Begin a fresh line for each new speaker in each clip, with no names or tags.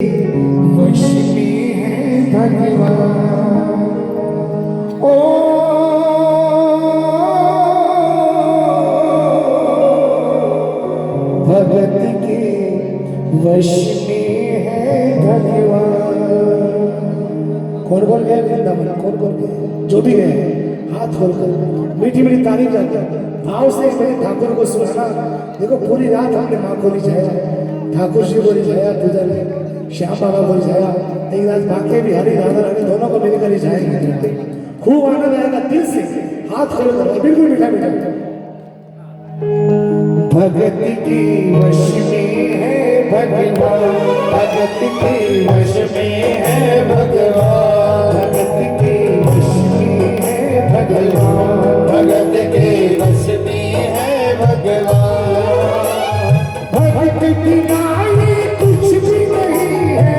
वश में है भगवान। ओ भगत के वश में है भगवान। कौन कौन गए वृंदावन? कौन कौन गए? जो भी गए हाथ खोलकर मीठी मीठी तारीफ जाकर भाव से मेरे ठाकुर को सुनाना। देखो पूरी रात हमने माँ को रिझाया, ठाकुर जी को रिझाया, पूजा ने श्याम बाबा को रिझाया, एक रात बाकी भी हरी राधा रानी दोनों को मिलकर रिझाएंगे। खूब आनंद आएगा। दिल से हाथ खोलो कर बिल्कुल मीठा मीठा। भगत की वश में है भगवान, भगत के वश में है भगवान, भगत के वश में है भगवान, भगत के वश में है भगवान। भगत बिना ये कुछ भी नहीं है,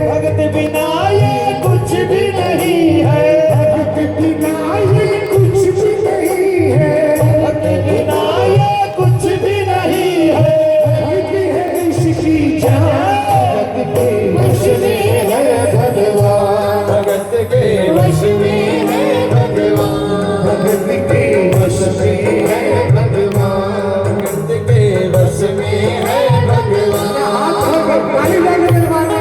भगत बिना ये कुछ भी नहीं है, भगत बिना ये कुछ भी नहीं है, भगत बिना ये कुछ भी नहीं है। भगत है इसकी जान, भगत के वश में है भगवान, भगत के वश में है भगवान, भगत के वश में है भगवान, भगत के वश में है भगवान। ताली बजाने के बाद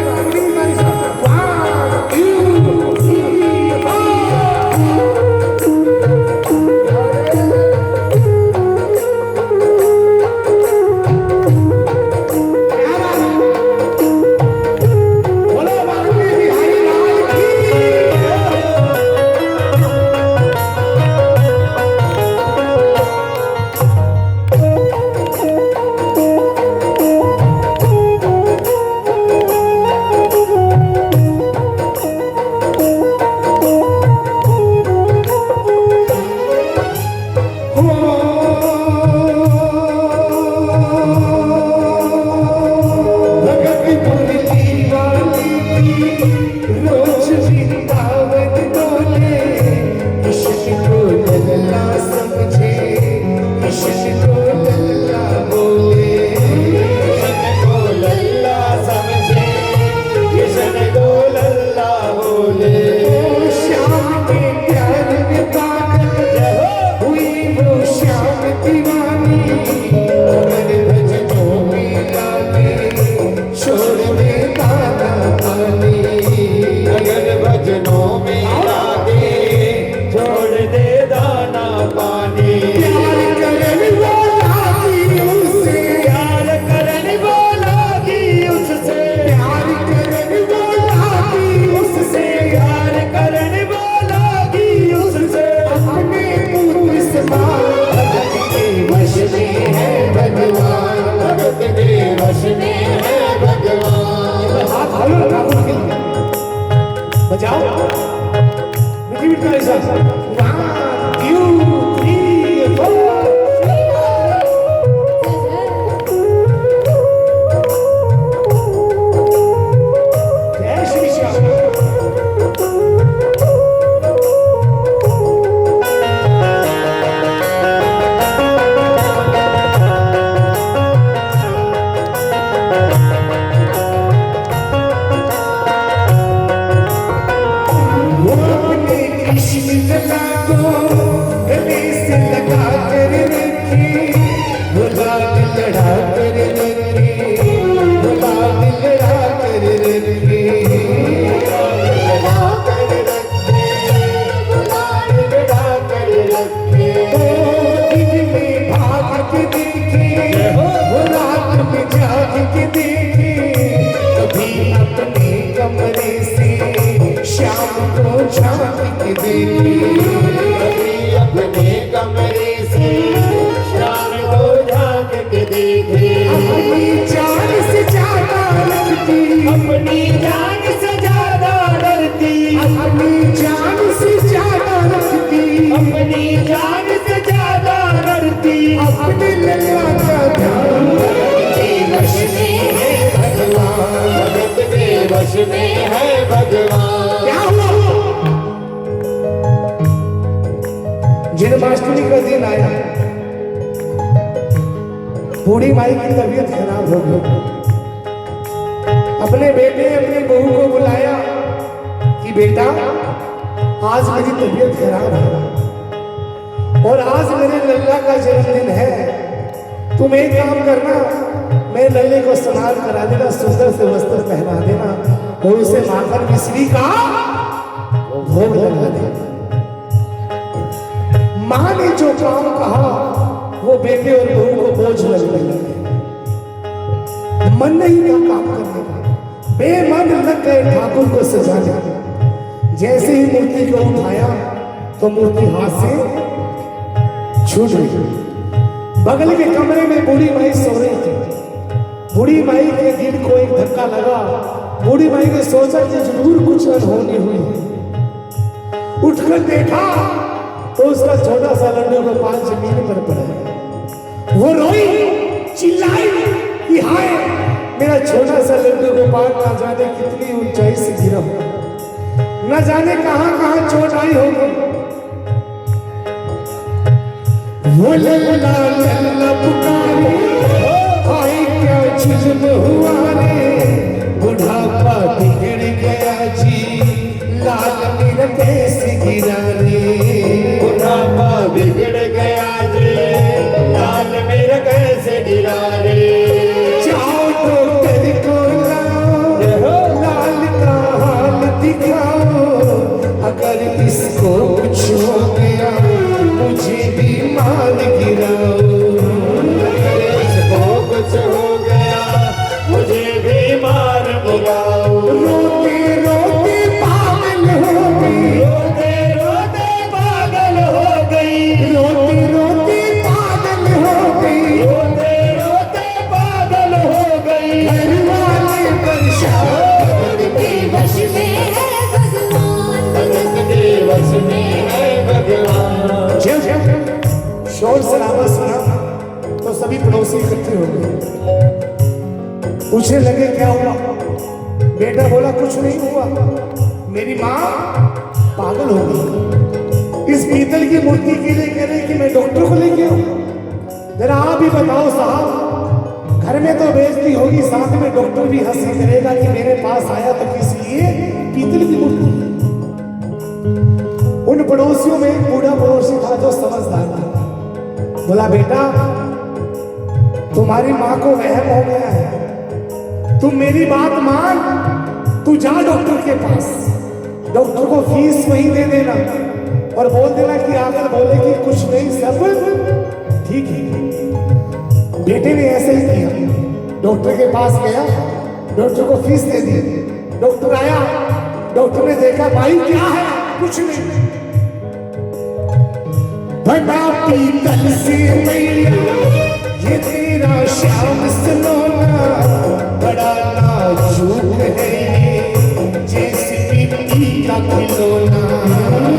जन्माष्टमी का दिन आया, बूढ़ी माई की तबीयत खराब हो गई। अपने बेटे अपनी बहू को बुलाया कि बेटा आज मेरी तबीयत खराब है और आज मेरे लल्ला का जन्मदिन है, तुम एक काम करना, मैं लल्ले को स्नान करा देना, सुंदर से वस्त्र पहना देना और उसे माखन मिश्री का भोग लगा देना। मां ने जो काम कहा वो बेटे और बहू को बोझ लगने लगे, मन नहीं था काम करने का, बेमन लग गए ठाकुर को सजाने। जैसे ही मूर्ति को उठाया तो मूर्ति हाथ से छूट गई। बगल के कमरे में बूढ़ी माई सो रही थी। बूढ़ी माई के दिल को एक धक्का लगा। बूढ़ी माई ने सोचा कि जरूर कुछ अनहोनी हुई। उठकर देखा तो उसका छोटा सा लड्डू गोपाल जमीन पर पड़ा है। वो रोई, चिल्लाई कि हाय मेरा छोटा सा लड्डू गोपाल ना जाने कितनी ऊंचाई से गिरा, न जाने कहां कहां चोट आई होगी। वो लल्ला लल्ला पुकारे, आई क्या जुल्म हुआ रे, बुढ़ापा बिगड़ गया जी, लाल मेरा कैसे गिरा रे, बुढ़ापा बिगड़ गया जी, लाल मेरा कैसे गिरा रे। जाओ डॉक्टर को लाओ, लाल का हाल दिखाओ, अगर इसको कुछ हो गया मुझे भी मान गिराओ, अगर इसको कुछ हो गया मुझे भी मार गिराओ। रोते रोते पागल हो गई, रोते रोते पागल हो गई, रोते रोते पागल हो गई, रोते रोते पागल हो गई। घर वाले परेशान, भगत के वश में है भगवान, भगत के वश में है भगवान। जब शोर शराबा सुना तो सभी पड़ोसी इकट्ठे हो गए। पूछने लगे क्या हुआ? बेटा बोला कुछ नहीं हुआ, मेरी माँ पागल हो गई। इस पीतल की मूर्ति के लिए कह रहे कि मैं डॉक्टर को लेके आऊं। जरा आप ही बताओ साहब, घर में तो बेइज्जती होगी, साथ में डॉक्टर भी हंसी करेगा कि मेरे पास आया तो किस लिए? पीतल की मूर्ति। उन पड़ोसियों में एक बूढ़ा पड़ोसी था जो समझदार था। बोला बेटा तुम्हारी माँ को वहम हो गया है, तुम मेरी बात मान, तू जा डॉक्टर के पास, डॉक्टर को फीस वही दे देना और बोल देना कि आकर बोले कि कुछ नहीं सब ठीक है। बेटे ने ऐसे ही किया, डॉक्टर के पास गया, डॉक्टर को फीस दे दी। डॉक्टर आया, डॉक्टर ने देखा भाई क्या है? कुछ नहीं। बड़ा पीतल से मैया ये तेरा श्याम सलोना, बड़ा नाजुक है ये जैसे मिट्टी का खिलौना,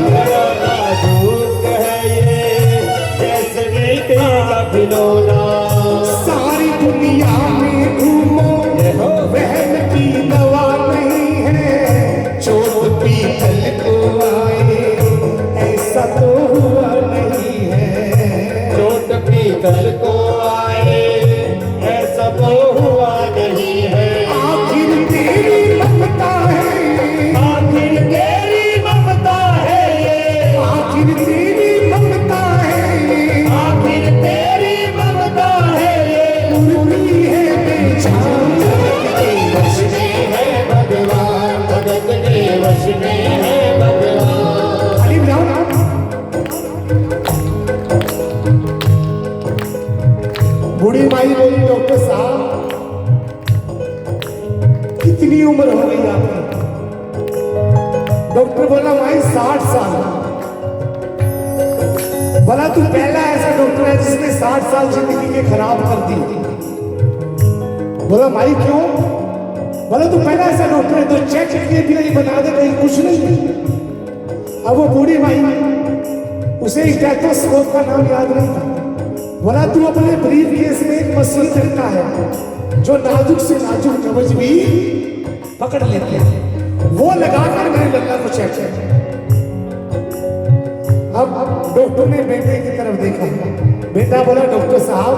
बड़ा नाजुक है ये जैसे मिट्टी का खिलौना। सारी दुनिया में घूमो वहम की दवा नहीं है, चोट पीतल को आए ऐसा तो हुआ नहीं है, चोट पीतल को आए ऐसा तो हुआ नहीं है। आखिर तेरी ममता है, आखिर तेरी ममता है ये, आखिर तेरी ममता है, आखिर तेरी ममता है ये, पूरी है बेचान, भगत के वश में है भगवान, भगत के वश में है भगवान। अली ब्राह्मण बूढ़ी माई बोली डॉक्टर साहब कितनी उम्र हो गई आपकी? डॉक्टर बोला माई 60 साल। बोला तू पहला ऐसा डॉक्टर है जिसने 60 साल जिंदगी के खराब कर दी। बोला माई क्यों? बोला तू पहला ऐसा डॉक्टर है तो चेक किए भी नहीं बता दे कहीं कुछ नहीं। अब वो बूढ़ी माई उसे स्टेथोस्कोप का नाम याद नहीं था। बोला तू अपने ब्रीफ केस में एक मशीन रखता है जो नाजुक से नाजुक कवच भी पकड़ लेती है, वो लगाकर मेरे लल्ला को चेक किया। अब डॉक्टर ने बेटे की तरफ देखा, बेटा बोला डॉक्टर साहब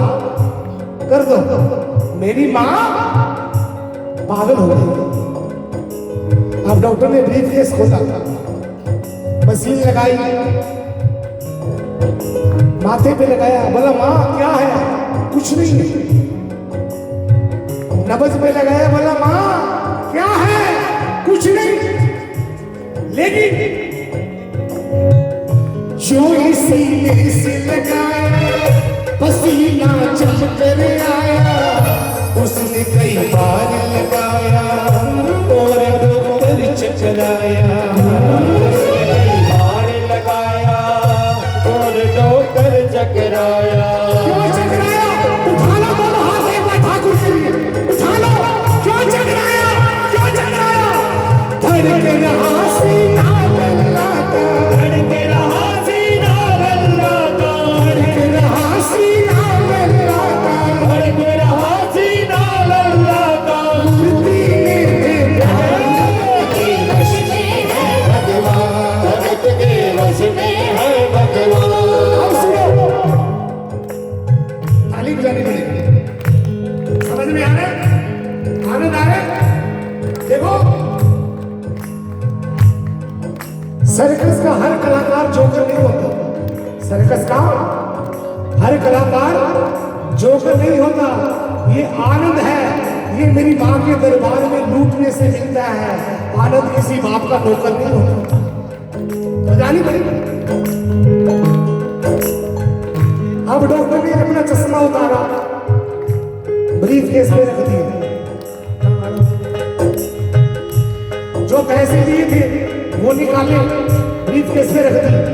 कर दो। मेरी माँ पागल हो गई। अब डॉक्टर ने ब्रीफकेस खोला, मशीन लगाई, माथे पे लगाया, बोला माँ क्या है? कुछ नहीं है। नब्ज पे लगाया, बोला माँ क्या है? कुछ नहीं। लेकिन जो सीने से लगाया, पसीना चल कर आया, उसने कई बार लगाया और डॉक्टर चकराया। उसने कई बार लगाया और डॉक्टर चकराया। क्यों चकराया? उठा लो दोनों हाथ एक बार ठाकुर के लिए, उठा लो। क्यों चकराया? क्यों चकराया? धड़के रहा सीना लल्लाता, धड़के रहा सीना लल्लाता, धड़के रहा सीना लल्लाता, धड़के रहा सीना लल्लाता। मूर्ति में भगत के वश में है भगवान, भगत के वश में है भगवान। अब सुनो, ताली बजानी पड़ेगी। समझ में आ रहा है? आनंद आ रहा है? देखो, सर्कस का हर कलाकार जोकर नहीं होता। सर्कस का हर कलाकार जोकर नहीं होता। ये आनंद है, ये मेरी माँ के दरबार में लूटने से मिलता है। आनंद किसी बाप का नौकर नहीं होता। बजानी पड़ेगी। अब डॉक्टर ने अपना चश्मा उतारा, ब्रीफकेस में रख दिया, जो पैसे दिए थे वो निकाले, ब्रीफकेस में रख दिए,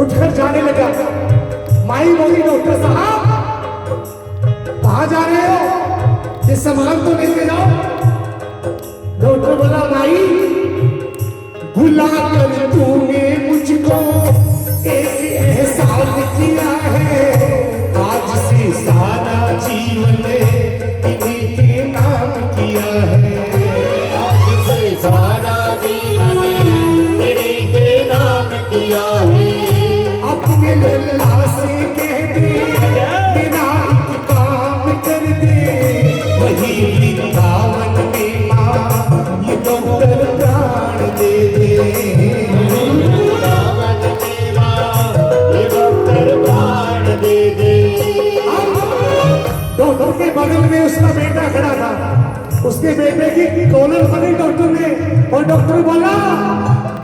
उठकर जाने लगा। माई बोली डॉक्टर साहब कहाँ जा रहे हो? ये सामान तो लेके जाओ। डॉक्टर बोला माई भुला कर तूने मुझको एक एहसान किया है, आज से सारा जीवन इन्हीं के नाम किया है। आज से सारा जीवन इन्हीं के नाम किया है। अपने लल्ला से कह दे मेरा एक काम कर दे, वही वृंदावन में माँ ये डॉक्टर प्राण दे दे। वृंदावन में माँ ये डॉक्टर प्राण दे दे। डॉक्टर के बगल में उसका बेटा खड़ा था, उसके बेटे की कॉलर पकड़ी डॉक्टर ने, और डॉक्टर बोला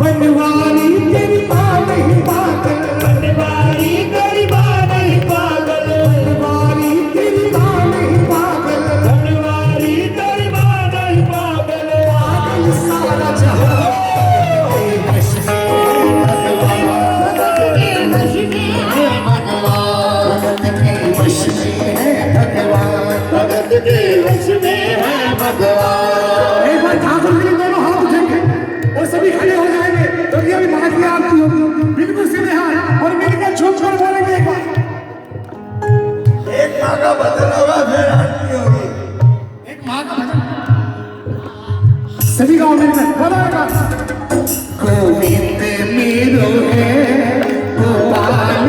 बनवारी तेरी माँ नहीं पागल, बनवारी तेरी माँ नहीं पागल, बनवारी तेरी माँ नहीं पागल, बनवारी तेरी माँ नहीं पागल। पागल सारा जहां तेरे वश में है भगवान, भगत के वश में है भगवान, भगत के वश में है भगवान। एक बार ठाकुर के दोनों हाथ उठेंगे और सभी खड़े हो जाएंगे, तो ये भी माँ की आरती होगी। बिल्कुल सीधे हाथ और मिलकर झूम कर बोलेंगे एक बार। एक माँ का भजन होगा, फिर आरती होगी। एक माँ का भजन सभी गाँव मिलकर बोलेगा। गोविंद मेरो है, गोपाल